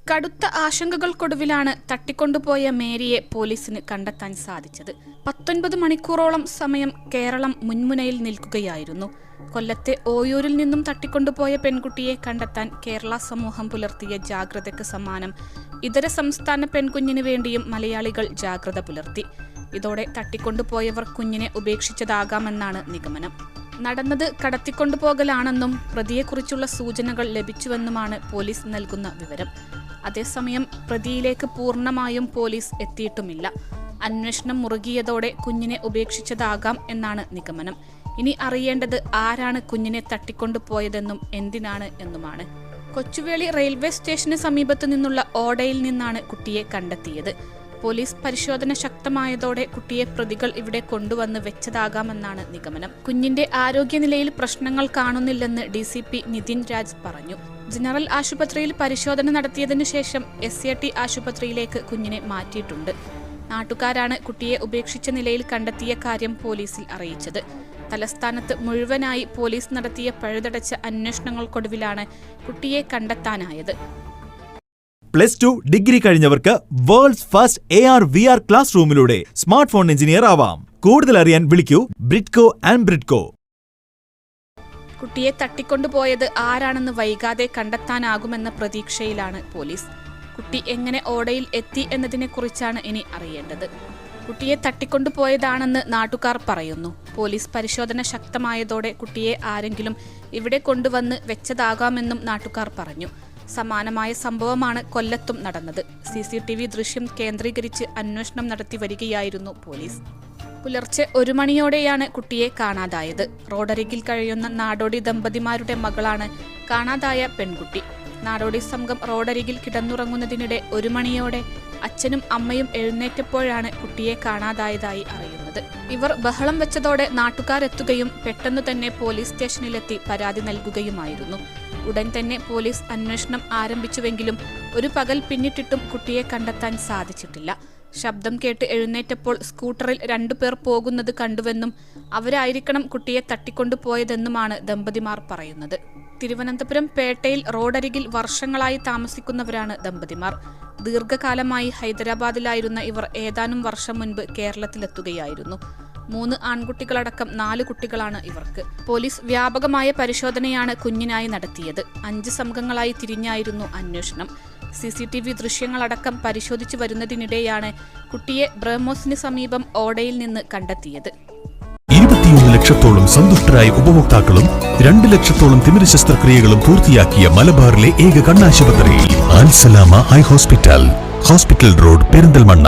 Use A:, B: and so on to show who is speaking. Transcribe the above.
A: കടുത്ത ആശങ്കകൾക്കൊടുവിലാണ് തട്ടിക്കൊണ്ടുപോയ മേരിയെ പോലീസിന് കണ്ടെത്താൻ സാധിച്ചത്. 19 മണിക്കൂറോളം സമയം കേരളം മുൻമുനയിൽ നിൽക്കുകയായിരുന്നു. കൊല്ലത്തെ ഓയൂരിൽ നിന്നും തട്ടിക്കൊണ്ടുപോയ പെൺകുട്ടിയെ കണ്ടെത്താൻ കേരള സമൂഹം പുലർത്തിയ ജാഗ്രതയ്ക്ക് സമാനം ഇതര സംസ്ഥാന പെൺകുഞ്ഞിന് വേണ്ടിയും മലയാളികൾ ജാഗ്രത പുലർത്തി. ഇതോടെ തട്ടിക്കൊണ്ടുപോയവർ കുഞ്ഞിനെ ഉപേക്ഷിച്ചതാകാമെന്നാണ് നിഗമനം. നടന്നത് കടത്തിക്കൊണ്ടുപോകലാണെന്നും പ്രതിയെക്കുറിച്ചുള്ള സൂചനകൾ ലഭിച്ചുവെന്നുമാണ് പോലീസ് നൽകുന്ന വിവരം. അതേസമയം പ്രതിയിലേക്ക് പൂർണ്ണമായും പോലീസ് എത്തിയിട്ടുമില്ല. അന്വേഷണം മുറുകിയതോടെ കുഞ്ഞിനെ ഉപേക്ഷിച്ചതാകാം എന്നാണ് നിഗമനം. ഇനി അറിയേണ്ടത് ആരാണ് കുഞ്ഞിനെ തട്ടിക്കൊണ്ടുപോയതെന്നും എന്തിനാണ് എന്നുമാണ്. കൊച്ചുവേളി റെയിൽവേ സ്റ്റേഷന് സമീപത്തു നിന്നുള്ള ഓടയിൽ നിന്നാണ് കുട്ടിയെ കണ്ടെത്തിയത്. പോലീസ് പരിശോധന ശക്തമായതോടെ കുട്ടിയെ പ്രതികൾ ഇവിടെ കൊണ്ടുവന്ന് വെച്ചതാകാമെന്നാണ് നിഗമനം. കുഞ്ഞിന്റെ ആരോഗ്യനിലയിൽ പ്രശ്നങ്ങൾ കാണുന്നില്ലെന്ന് DCP നിതിൻ രാജ് പറഞ്ഞു. ജനറൽ ആശുപത്രിയിൽ പരിശോധന നടത്തിയതിനു ശേഷം SAT ആശുപത്രിയിലേക്ക് കുഞ്ഞിനെ മാറ്റിയിട്ടുണ്ട്. നാട്ടുകാരാണ് കുട്ടിയെ ഉപേക്ഷിച്ച നിലയിൽ കണ്ടെത്തിയ കാര്യം പോലീസിൽ അറിയിച്ചത്. തലസ്ഥാനത്ത് മുഴുവനായി പോലീസ് നടത്തിയ പഴുതടച്ച അന്വേഷണങ്ങൾക്കൊടുവിലാണ് കുട്ടിയെ കണ്ടെത്താനായത്.
B: +2 ഡിഗ്രി കഴിഞ്ഞവർക്ക് വേൾഡ്സ് ഫസ്റ്റ് AR/VR ക്ലാസ് റൂമിലൂടെ സ്മാർട്ട് ഫോൺ എഞ്ചിനീയർ ആവാം. കൂടുതൽ അറിയാൻ വിളിക്കൂ ബ്രിഡ്കോ ആൻഡ് ബ്രിഡ്കോ.
A: കുട്ടിയെ തട്ടിക്കൊണ്ടുപോയത് ആരാണെന്ന് വൈകാതെ കണ്ടെത്താനാകുമെന്ന പ്രതീക്ഷയിലാണ് പോലീസ്. കുട്ടി എങ്ങനെ ഓടയിൽ എത്തി എന്നതിനെക്കുറിച്ചാണ് ഇനി അറിയേണ്ടത്. കുട്ടിയെ തട്ടിക്കൊണ്ടുപോയതാണെന്ന് നാട്ടുകാർ പറയുന്നു. പോലീസ് പരിശോധന ശക്തമായതോടെ കുട്ടിയെ ആരെങ്കിലും ഇവിടെ കൊണ്ടുവന്ന് വെച്ചതാകാമെന്നും നാട്ടുകാർ പറഞ്ഞു. സമാനമായ സംഭവമാണ് കൊല്ലത്തും നടന്നത്. CCTV ദൃശ്യം കേന്ദ്രീകരിച്ച് അന്വേഷണം നടത്തി വരികയായിരുന്നു പോലീസ്. പുലർച്ചെ 1 മണിയോടെയാണ് കുട്ടിയെ കാണാതായത്. റോഡരികിൽ കഴിയുന്ന നാടോടി ദമ്പതിമാരുടെ മകളാണ് കാണാതായ പെൺകുട്ടി. നാടോടി സംഘം റോഡരികിൽ കിടന്നുറങ്ങുന്നതിനിടെ 1 മണിയോടെ അച്ഛനും അമ്മയും എഴുന്നേറ്റപ്പോഴാണ് കുട്ടിയെ കാണാതായതായി അറിയുന്നത്. ഇവർ ബഹളം വെച്ചതോടെ നാട്ടുകാരെത്തുകയും പെട്ടെന്നു തന്നെ പോലീസ് സ്റ്റേഷനിലെത്തി പരാതി നൽകുകയുമായിരുന്നു. ഉടൻ തന്നെ പോലീസ് അന്വേഷണം ആരംഭിച്ചുവെങ്കിലും ഒരു പകൽ പിന്നിട്ടിട്ടും കുട്ടിയെ കണ്ടെത്താൻ സാധിച്ചിട്ടില്ല. ശബ്ദം കേട്ട് എഴുന്നേറ്റപ്പോൾ സ്കൂട്ടറിൽ 2 പേർ പോകുന്നത് കണ്ടുവെന്നും അവരായിരിക്കണം കുട്ടിയെ തട്ടിക്കൊണ്ടുപോയതെന്നുമാണ് ദമ്പതിമാർ പറയുന്നത്. തിരുവനന്തപുരം പേട്ടയിൽ റോഡരികിൽ വർഷങ്ങളായി താമസിക്കുന്നവരാണ് ദമ്പതിമാർ. ദീർഘകാലമായി ഹൈദരാബാദിലായിരുന്ന ഇവർ ഏതാനും വർഷം മുൻപ് കേരളത്തിലെത്തുകയായിരുന്നു. 3 ആൺകുട്ടികളടക്കം 4 കുട്ടികളാണ് ഇവർക്ക്. പോലീസ് വ്യാപകമായ പരിശോധനയാണ് കുഞ്ഞിനായി നടത്തിയത്. 5 സംഘങ്ങളായി തിരിഞ്ഞായിരുന്നു അന്വേഷണം. CCTV ദൃശ്യങ്ങളടക്കം പരിശോധിച്ചു വരുന്നതിനിടെയാണ് കുട്ടിയെ ബ്രഹ്മോസിന് സമീപം ഓടയിൽ നിന്ന് കണ്ടെത്തിയത്.
C: 21 ലക്ഷത്തോളം സന്തുഷ്ടരായ ഉപഭോക്താക്കളും 2 ലക്ഷത്തോളം തിമിര ശസ്ത്രക്രിയകളും പൂർത്തിയാക്കിയ മലബാറിലെ ഏക കണ്ണാശുപത്രി അൽ സലാമ ഹൈ ഹോസ്പിറ്റൽ റോഡ് പെരിന്തൽമണ്ണ.